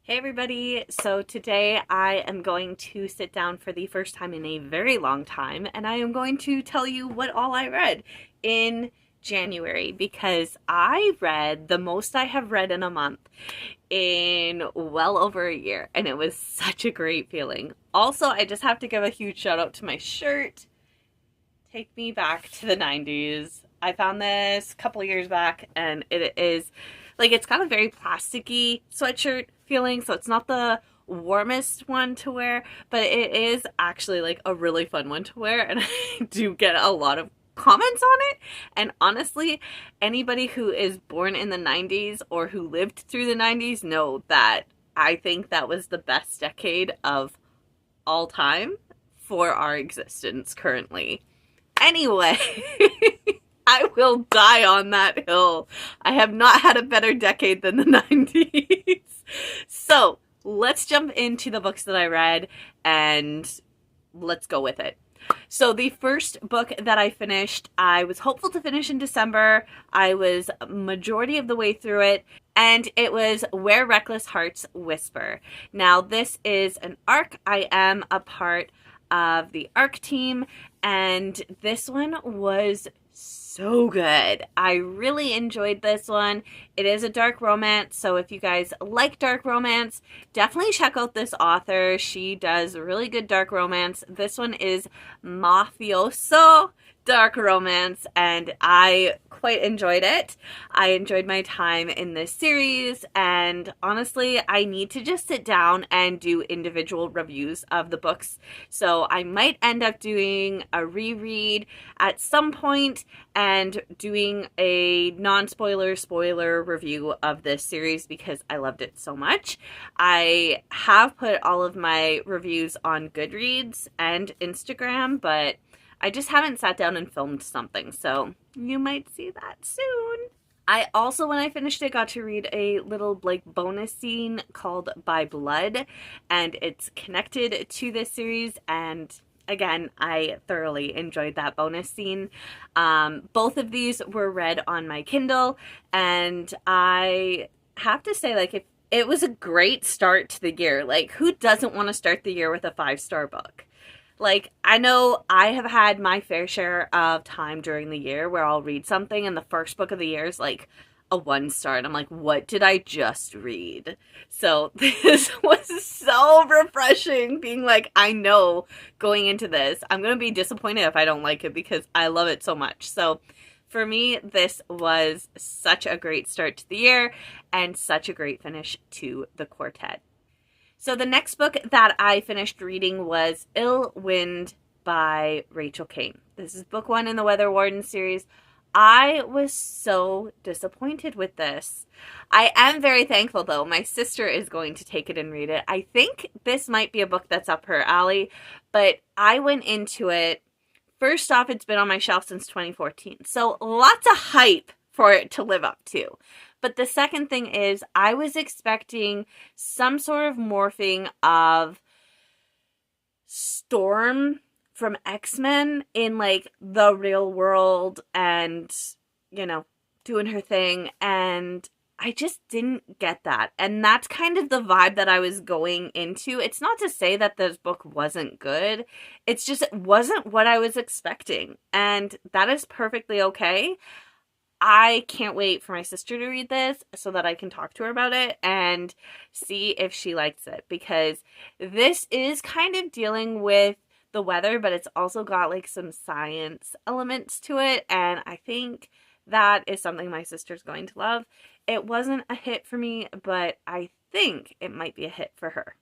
Hey everybody, so today I am going to sit down for the first time in a very long time and I am going to tell you what all I read in January because I read the most I have read in a month in well over a year and it was such a great feeling. Also, I just have to give a huge shout out to my shirt. Take me back to the 90s. I found this a couple years back and it is like it's got a very plasticky sweatshirt feeling, so it's not the warmest one to wear, but it is actually like a really fun one to wear and I do get a lot of comments on it. And honestly, anybody who is born in the 90s or who lived through the 90s know that I think that was the best decade of all time for our existence currently. Anyway, I will die on that hill. I have not had a better decade than the 90s. So let's jump into the books that I read and let's go with it. So the first book that I finished, I was hopeful to finish in December. I was majority of the way through it, and it was Where Reckless Hearts Whisper. Now, this is an ARC. I am a part of the ARC team, and this one was so good. I really enjoyed this one. It is a dark romance, so if you guys like dark romance, definitely check out this author. She does really good dark romance. This one is mafioso dark romance, and I quite enjoyed it. I enjoyed my time in this series, and honestly, I need to just sit down and do individual reviews of the books. So I might end up doing a reread at some point and doing a non-spoiler spoiler review of this series because I loved it so much. I have put all of my reviews on Goodreads and Instagram, but I just haven't sat down and filmed something, so you might see that soon. I also, when I finished it, got to read a little like bonus scene called By Blood, and it's connected to this series, and again, I thoroughly enjoyed that bonus scene. Both of these were read on my Kindle, and I have to say, like, it was a great start to the year. Like, who doesn't want to start the year with a 5-star book? Like, I know I have had my fair share of time during the year where I'll read something and the first book of the year is like a 1-star and I'm like, what did I just read? So this was so refreshing being like, I know going into this, I'm going to be disappointed if I don't like it because I love it so much. So for me, this was such a great start to the year and such a great finish to the quartet. So the next book that I finished reading was Ill Wind by Rachel Kane. This is book 1 in the Weather Warden series. I was so disappointed with this. I am very thankful though. My sister is going to take it and read it. I think this might be a book that's up her alley, but I went into it. First off, it's been on my shelf since 2014. So lots of hype for it to live up to. But the second thing is I was expecting some sort of morphing of Storm from X-Men in like the real world and, you know, doing her thing. And I just didn't get that. And that's kind of the vibe that I was going into. It's not to say that this book wasn't good. It's just it wasn't what I was expecting. And that is perfectly okay. I can't wait for my sister to read this so that I can talk to her about it and see if she likes it, because this is kind of dealing with the weather, but it's also got like some science elements to it, and I think that is something my sister's going to love. It wasn't a hit for me, but I think it might be a hit for her.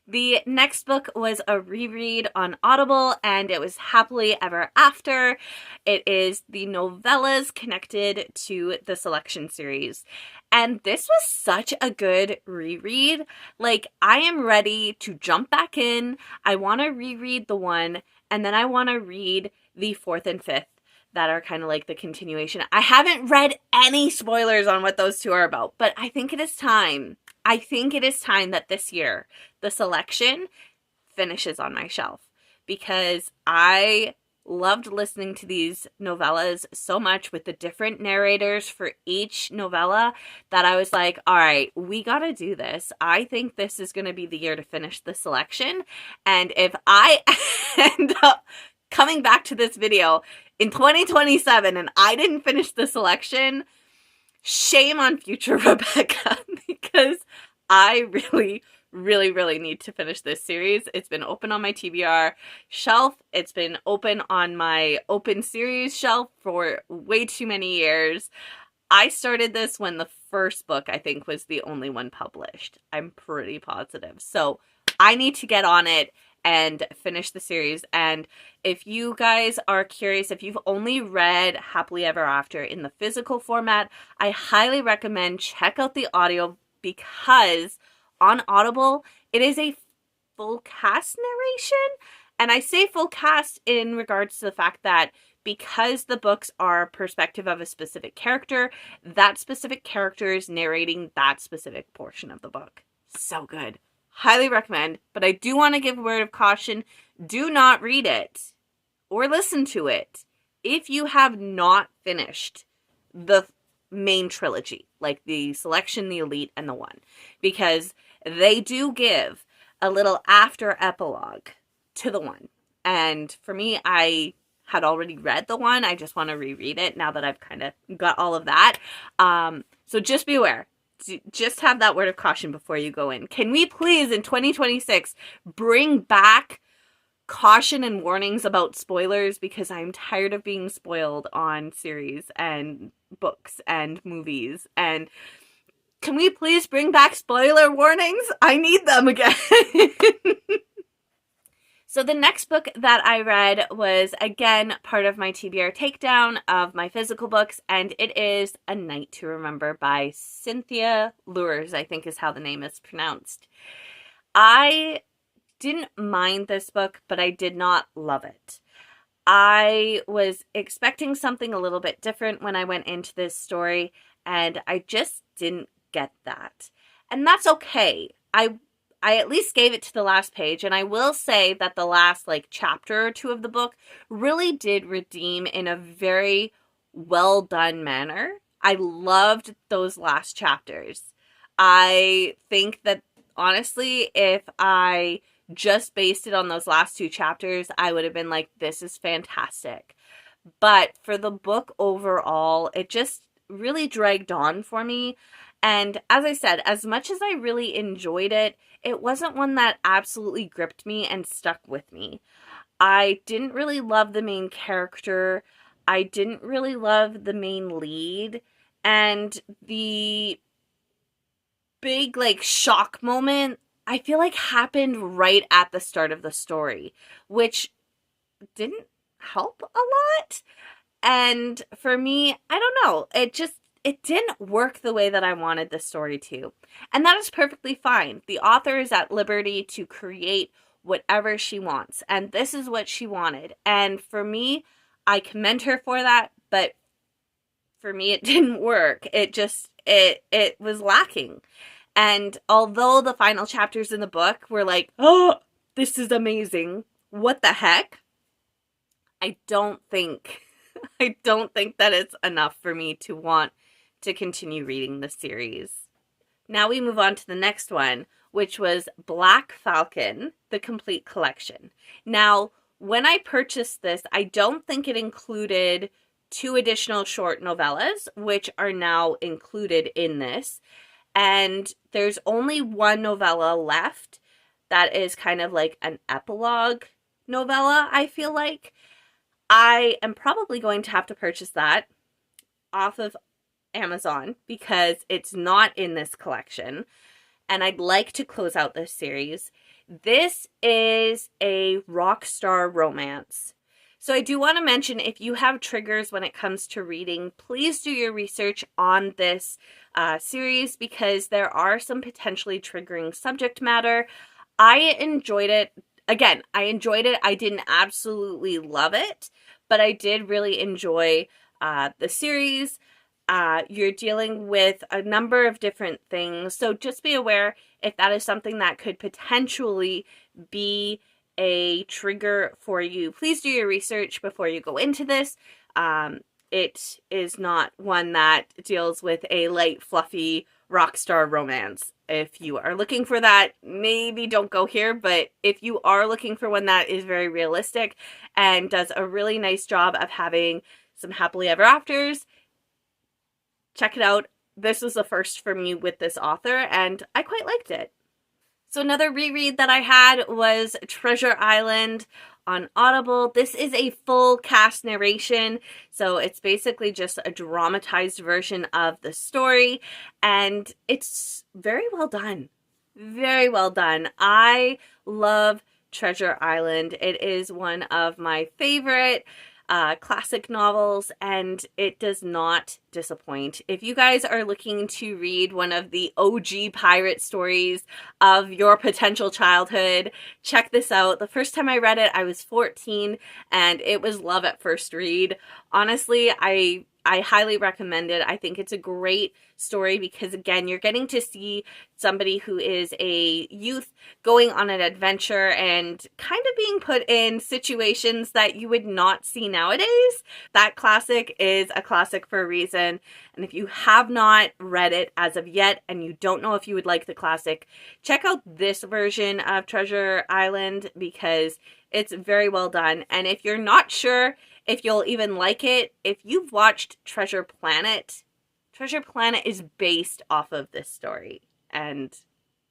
The next book was a reread on Audible, and it was Happily Ever After. It is the novellas connected to the Selection series. And this was such a good reread. Like, I am ready to jump back in. I want to reread the one, and then I want to read the 4th and 5th that are kind of like the continuation. I haven't read any spoilers on what those two are about, but I think it is time. I think it is time that this year the Selection finishes on my shelf because I loved listening to these novellas so much with the different narrators for each novella that I was like, all right, we got to do this. I think this is going to be the year to finish the selection. And if I end up coming back to this video in 2027 and I didn't finish the selection, shame on future Rebecca, because I really need to finish this series. It's been open on my TBR shelf. It's been open on my open series shelf for way too many years. I started this when the first book, I think, was the only one published. I'm pretty positive. So I need to get on it and finish the series. And if you guys are curious, if you've only read Happily Ever After in the physical format, I highly recommend check out the audio, because on Audible, it is a full cast narration. And I say full cast in regards to the fact that because the books are perspective of a specific character, that specific character is narrating that specific portion of the book. So good. Highly recommend. But I do want to give a word of caution. Do not read it or listen to it if you have not finished the main trilogy, like the Selection, the Elite, and the One, because they do give a little after epilogue to the One. And for me, I had already read the One. I just want to reread it now that I've kind of got all of that. So just be aware. Just have that word of caution before you go in. Can we please, in 2026, bring back caution and warnings about spoilers, because I'm tired of being spoiled on series and books and movies. And can we please bring back spoiler warnings? I need them again. So the next book that I read was, again, part of my TBR takedown of my physical books, and it is A Night to Remember by Cynthia Lures, I think is how the name is pronounced. I didn't mind this book, but I did not love it. I was expecting something a little bit different when I went into this story, and I just didn't get that. And that's okay. I at least gave it to the last page, and I will say that the last chapter or two of the book really did redeem in a very well done manner. I loved those last chapters. I think that honestly, if I just based it on those last two chapters, I would have been like, this is fantastic. But for the book overall, it just really dragged on for me. And as I said, as much as I really enjoyed it, it wasn't one that absolutely gripped me and stuck with me. I didn't really love the main character. I didn't really love the main lead. And the big shock moment, I feel like happened right at the start of the story, which didn't help a lot. And for me, I don't know, it didn't work the way that I wanted the story to. And that is perfectly fine. The author is at liberty to create whatever she wants. And this is what she wanted. And for me, I commend her for that. But for me, it didn't work. It was lacking. And although the final chapters in the book were like, oh, this is amazing, what the heck? I don't think that it's enough for me to want to continue reading the series. Now we move on to the next one, which was Black Falcon, the complete collection. Now, when I purchased this, I don't think it included 2 additional short novellas, which are now included in this. And there's only 1 novella left that is kind of like an epilogue novella, I feel like. I am probably going to have to purchase that off of Amazon because it's not in this collection, and I'd like to close out this series. This is a rock star romance. So I do want to mention, if you have triggers when it comes to reading, please do your research on this series, because there are some potentially triggering subject matter. I enjoyed it. Again, I enjoyed it. I didn't absolutely love it, but I did really enjoy the series. You're dealing with a number of different things, so just be aware if that is something that could potentially be a trigger for you, please do your research before you go into this. It is not one that deals with a light, fluffy rock star romance. If you are looking for that, maybe don't go here. But if you are looking for one that is very realistic and does a really nice job of having some happily ever afters, check it out. This was the first for me with this author, and I quite liked it. So another reread that I had was Treasure Island on Audible. This is a full cast narration, so it's basically just a dramatized version of the story, and it's very well done. Very well done. I love Treasure Island. It is one of my favorite classic novels, and it does not disappoint. If you guys are looking to read one of the OG pirate stories of your potential childhood, check this out. The first time I read it, I was 14, and it was love at first read. Honestly, I highly recommend it. I think it's a great story because, again, you're getting to see somebody who is a youth going on an adventure and kind of being put in situations that you would not see nowadays. That classic is a classic for a reason. And if you have not read it as of yet and you don't know if you would like the classic, check out this version of Treasure Island because it's very well done. And if you're not sure if you'll even like it, if you've watched Treasure Planet is based off of this story. And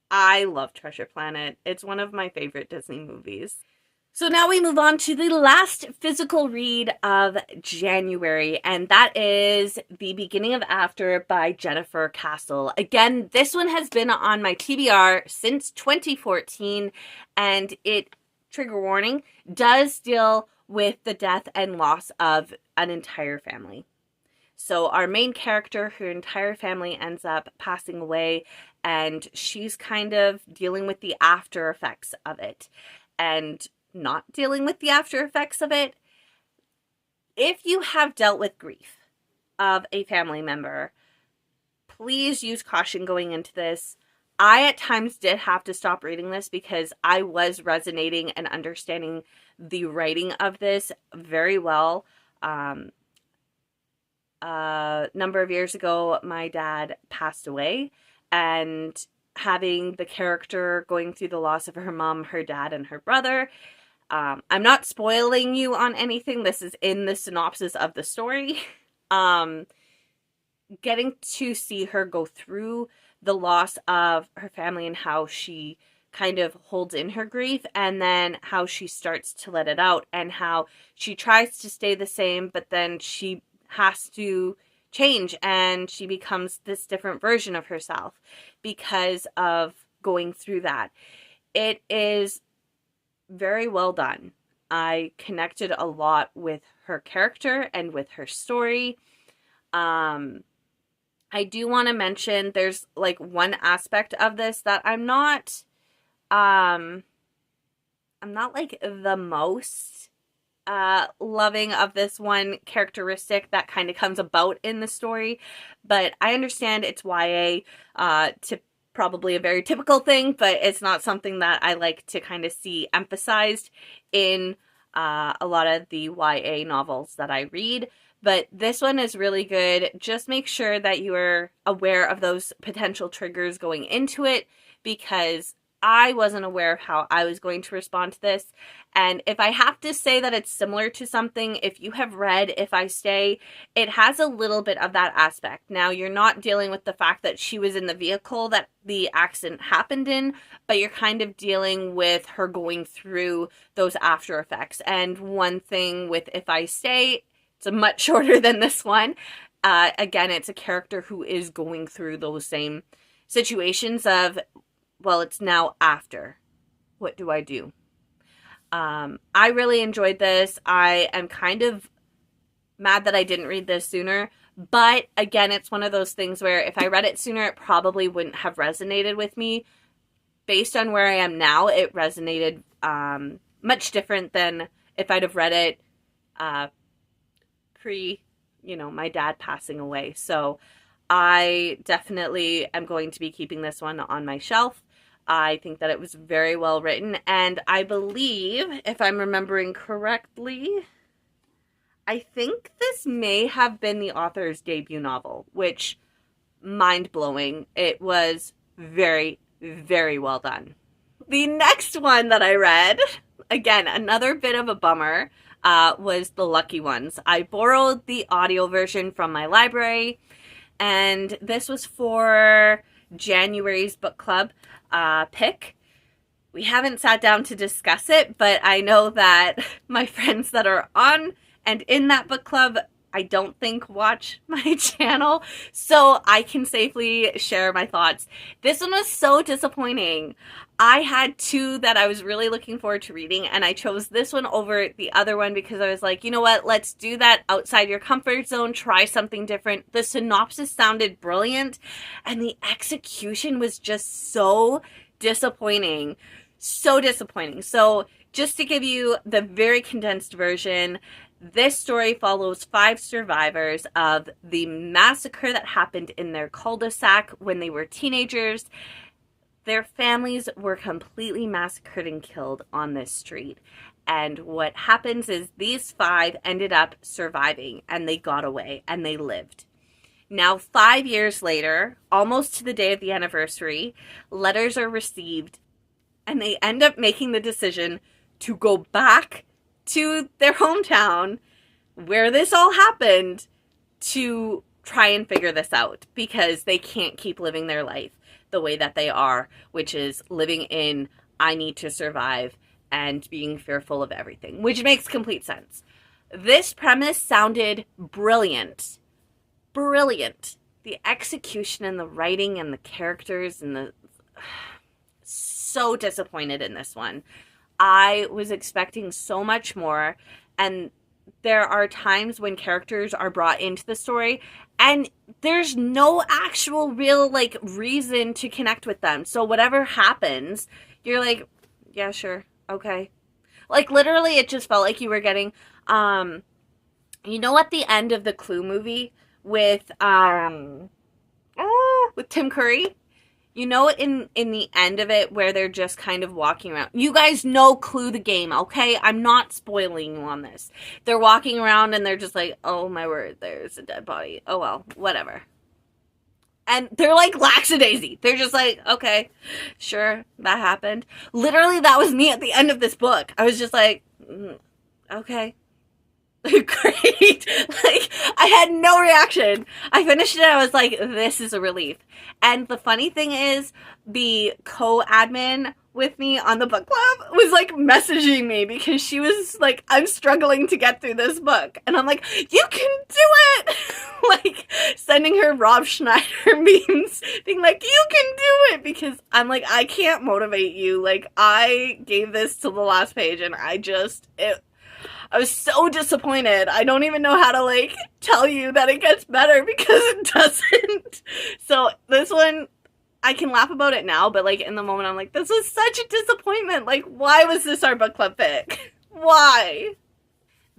I love Treasure Planet. It's one of my favorite Disney movies. So now we move on to the last physical read of January, and that is The Beginning of After by Jennifer Castle. Again, this one has been on my TBR since 2014, and it, trigger warning, does deal with the death and loss of an entire family. So our main character, her entire family ends up passing away, and she's kind of dealing with the after effects of it. And not dealing with the after effects of it, if you have dealt with grief of a family member, please use caution going into this. I at times did have to stop reading this because I was resonating and understanding the writing of this very well. A number of years ago, my dad passed away, and having the character going through the loss of her mom, her dad, and her brother. I'm not spoiling you on anything. This is in the synopsis of the story. Getting to see her go through the loss of her family and how she kind of holds in her grief, and then how she starts to let it out, and how she tries to stay the same, but then she has to change and she becomes this different version of herself because of going through that. It is very well done. I connected a lot with her character and with her story. I do want to mention there's like one aspect of this that I'm not like the most loving of this one characteristic that kind of comes about in the story, but I understand it's YA, to probably a very typical thing, but it's not something that I like to kind of see emphasized in a lot of the YA novels that I read. But this one is really good. Just make sure that you are aware of those potential triggers going into it, because I wasn't aware of how I was going to respond to this. And if I have to say that it's similar to something, if you have read If I Stay, it has a little bit of that aspect. Now, you're not dealing with the fact that she was in the vehicle that the accident happened in, but you're kind of dealing with her going through those after effects. And one thing with If I Stay, it's a much shorter than this one. Again, it's a character who is going through those same situations of, well, it's now after. What do I do? I really enjoyed this. I am kind of mad that I didn't read this sooner. But again, it's one of those things where if I read it sooner, it probably wouldn't have resonated with me. Based on where I am now, it resonated much different than if I'd have read it pre, my dad passing away. So I definitely am going to be keeping this one on my shelf. I think that it was very well written, and I believe, if I'm remembering correctly, I think this may have been the author's debut novel, which, mind-blowing. It was very, very well done. The next one that I read, again, another bit of a bummer, was The Lucky Ones. I borrowed the audio version from my library, and this was for January's book club pick. We haven't sat down to discuss it, but I know that my friends that are on and in that book club, I don't think watch my channel, so I can safely share my thoughts. This one was so disappointing. I had two that I was really looking forward to reading, and I chose this one over the other one because I was like, you know what, let's do that outside your comfort zone, try something different. The synopsis sounded brilliant, and the execution was just so disappointing. So disappointing. So just to give you the very condensed version, this story follows 5 survivors of the massacre that happened in their cul-de-sac when they were teenagers. Their families were completely massacred and killed on this street. And what happens is these 5 ended up surviving, and they got away and they lived. Now, 5 years later, almost to the day of the anniversary, letters are received, and they end up making the decision to go back to their hometown where this all happened to try and figure this out, because they can't keep living their life the way that they are, which is living in I need to survive and being fearful of everything, which makes complete sense. This premise sounded brilliant. Brilliant. The execution and the writing and the characters and the... So disappointed in this one. I was expecting so much more, and there are times when characters are brought into the story and there's no actual real like reason to connect with them. So whatever happens, you're like, yeah, sure, okay. Like literally it just felt like you were getting you know, at the end of the Clue movie with Tim Curry, you know, in the end of it where they're just kind of walking around. You guys know Clue the game, okay? I'm not spoiling you on this. They're walking around and they're just like, oh my word, there's a dead body. Oh well, whatever. And they're like lackadaisy. They're just like, okay, sure, that happened. Literally, that was me at the end of this book. I was just like, okay. Great. Like, I had no reaction. I finished it and I was like, this is a relief. And the funny thing is, the co-admin with me on the book club was like messaging me because she was like, I'm struggling to get through this book. And I'm like, you can do it. Like sending her Rob Schneider memes, being like, you can do it, because I'm like, I can't motivate you. Like, I gave this to the last page and I was so disappointed. I don't even know how to like tell you that it gets better because it doesn't. So this one, I can laugh about it now, but like in the moment I'm like, this was such a disappointment. Like, why was this our book club pick? Why?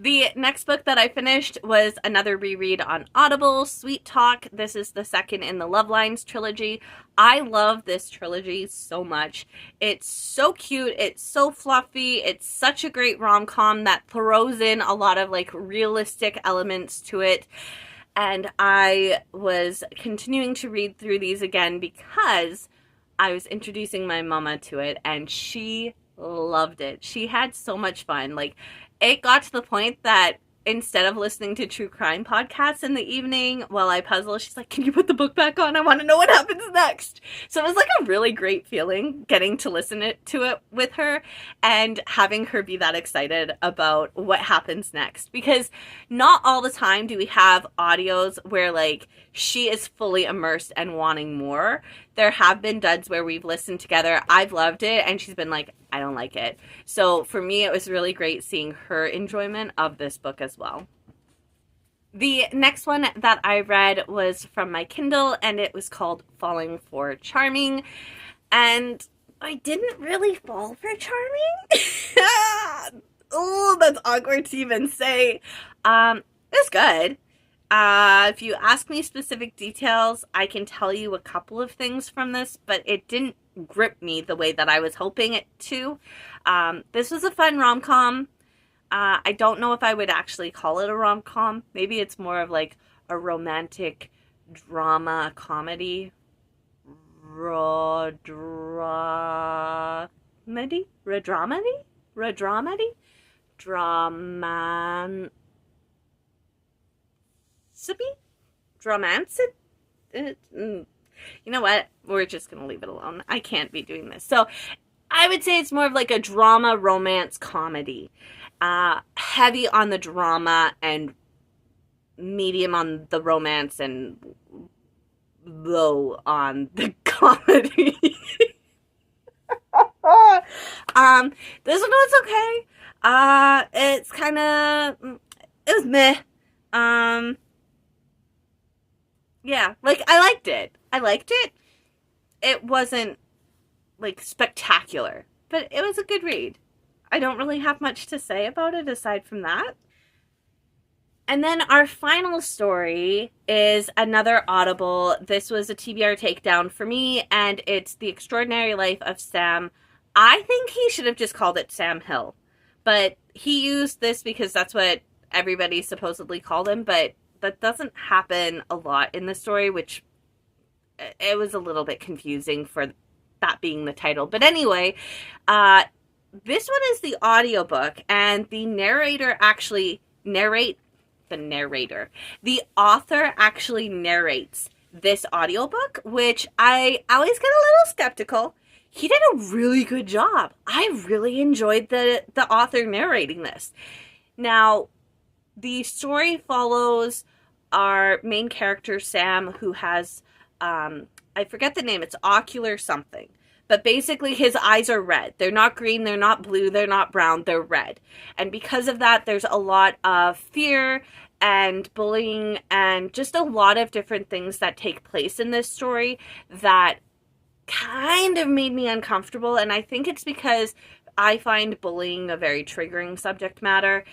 The next book that I finished was another reread on Audible, Sweet Talk. This is the second in the Love Lines trilogy. I love this trilogy so much. It's so cute. It's so fluffy. It's such a great rom-com that throws in a lot of like realistic elements to it. And I was continuing to read through these again because I was introducing my mama to it and she loved it. She had so much fun. Like, it got to the point that instead of listening to true crime podcasts in the evening while I puzzle, she's like, can you put the book back on? I want to know what happens next. So it was like a really great feeling getting to listen to it with her and having her be that excited about what happens next. Because not all the time do we have audios where like she is fully immersed and wanting more. There have been duds where we've listened together. I've loved it and she's been like, I don't like it. So for me, it was really great seeing her enjoyment of this book as well. The next one that I read was from my Kindle and it was called Falling for Charming. And I didn't really fall for Charming. Oh, that's awkward to even say. It's good. If you ask me specific details, I can tell you a couple of things from this, but it didn't grip me the way that I was hoping it to. This was a fun rom-com. I don't know if I would actually call it a rom-com. Maybe it's more of like a romantic drama comedy. Dramedy? Draman... Dramancid? You know what? We're just going to leave it alone. I can't be doing this. So I would say it's more of like a drama romance comedy. Heavy on the drama and medium on the romance and low on the comedy. This one was okay. It's kind of, it was meh. Yeah, like, I liked it. It wasn't, like, spectacular, but it was a good read. I don't really have much to say about it aside from that. And then our final story is another Audible. This was a TBR takedown for me, and it's The Extraordinary Life of Sam. I think he should have just called it Sam Hill, but he used this because that's what everybody supposedly called him, but that doesn't happen a lot in the story, which it was a little bit confusing for that being the title. But anyway, this one is the audiobook, and the narrator actually the author actually narrates this audiobook, which I always get a little skeptical. He did a really good job. I really enjoyed the author narrating this. Now, the story follows our main character, Sam, who has, I forget the name, it's ocular something. But basically his eyes are red. They're not green, they're not blue, they're not brown, they're red. And because of that, there's a lot of fear and bullying and just a lot of different things that take place in this story that kind of made me uncomfortable. And I think it's because I find bullying a very triggering subject matter,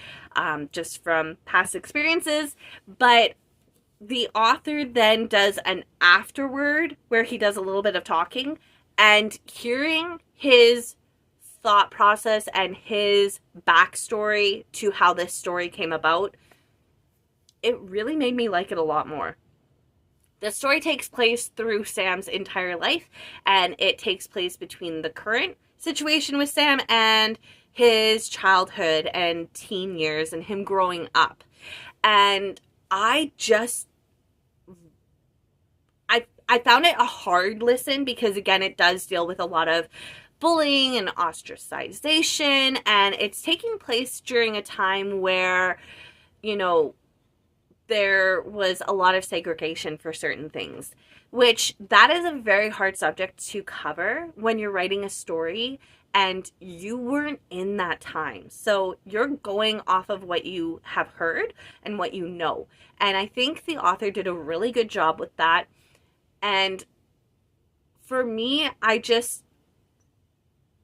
just from past experiences. But the author then does an afterword where he does a little bit of talking, and hearing his thought process and his backstory to how this story came about, it really made me like it a lot more. The story takes place through Sam's entire life, and it takes place between the current situation with Sam and his childhood and teen years and him growing up. And I found it a hard listen because, again, it does deal with a lot of bullying and ostracization, and it's taking place during a time where, you know, there was a lot of segregation for certain things, which that is a very hard subject to cover when you're writing a story and you weren't in that time. So you're going off of what you have heard and what you know. And I think the author did a really good job with that. And for me,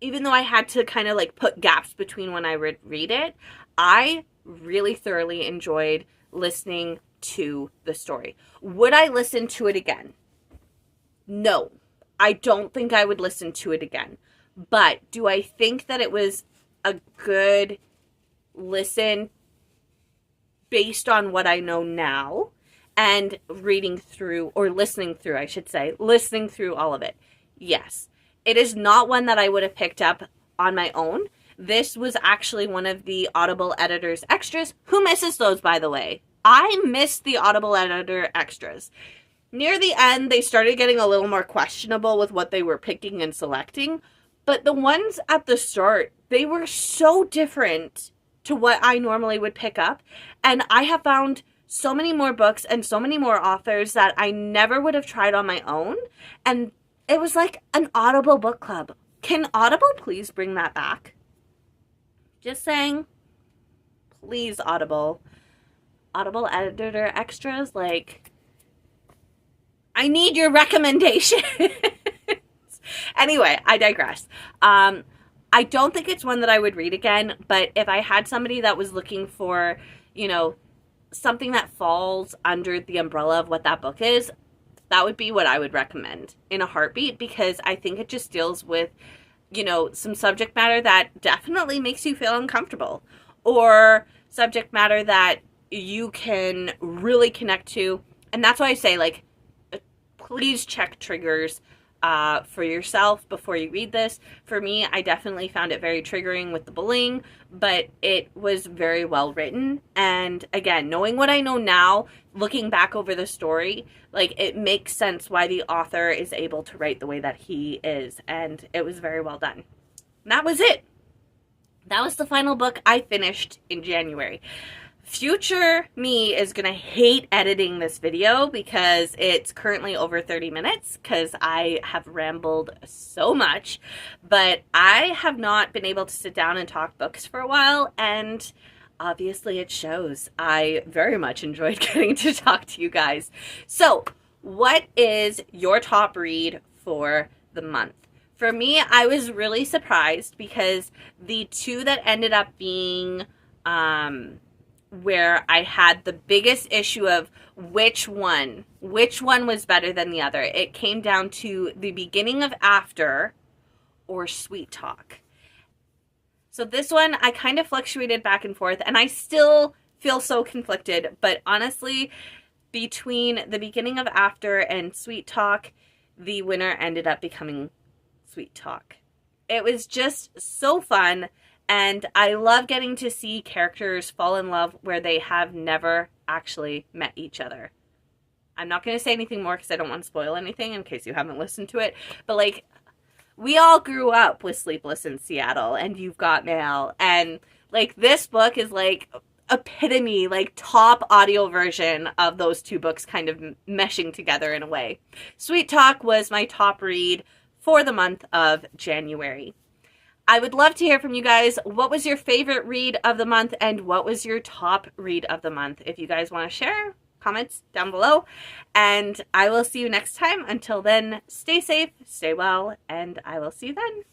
even though I had to kind of like put gaps between when I would read it, I really thoroughly enjoyed listening to the story. Would I listen to it again? No, I don't think I would listen to it again. But do I think that it was a good listen based on what I know now and listening through all of it? Yes. It is not one that I would have picked up on my own. This was actually one of the Audible Editor's extras. Who misses those, by the way? I missed the Audible Editor extras. Near the end, they started getting a little more questionable with what they were picking and selecting. But the ones at the start, they were so different to what I normally would pick up. And I have found so many more books and so many more authors that I never would have tried on my own. And it was like an Audible book club. Can Audible please bring that back? Just saying. Please, Audible. Audible Editor extras, like, I need your recommendations. Anyway, I digress. I don't think it's one that I would read again, but if I had somebody that was looking for, you know, something that falls under the umbrella of what that book is, that would be what I would recommend in a heartbeat, because I think it just deals with, you know, some subject matter that definitely makes you feel uncomfortable, or subject matter that you can really connect to. And that's why I say, like, please check triggers for yourself before you read this. For me, I definitely found it very triggering with the bullying, but it was very well written. And again, knowing what I know now, looking back over the story, like, it makes sense why the author is able to write the way that he is. And it was very well done. And that was it. That was the final book I finished in January. Future me is going to hate editing this video because it's currently over 30 minutes because I have rambled so much, but I have not been able to sit down and talk books for a while, and obviously it shows. I very much enjoyed getting to talk to you guys. So, what is your top read for the month? For me, I was really surprised because the two that ended up being where I had the biggest issue of which one was better than the other. It came down to The Beginning of After or Sweet Talk. So this one, I kind of fluctuated back and forth, and I still feel so conflicted, but honestly, between The Beginning of After and Sweet Talk, the winner ended up becoming Sweet Talk. It was just so fun. And I love getting to see characters fall in love where they have never actually met each other. I'm not going to say anything more because I don't want to spoil anything in case you haven't listened to it. But, like, we all grew up with Sleepless in Seattle and You've Got Mail. And, like, this book is, like, epitome, like, top audio version of those two books kind of meshing together in a way. Sweet Talk was my top read for the month of January. I would love to hear from you guys. What was your favorite read of the month, and what was your top read of the month? If you guys want to share, comments down below. And I will see you next time. Until then, stay safe, stay well, and I will see you then.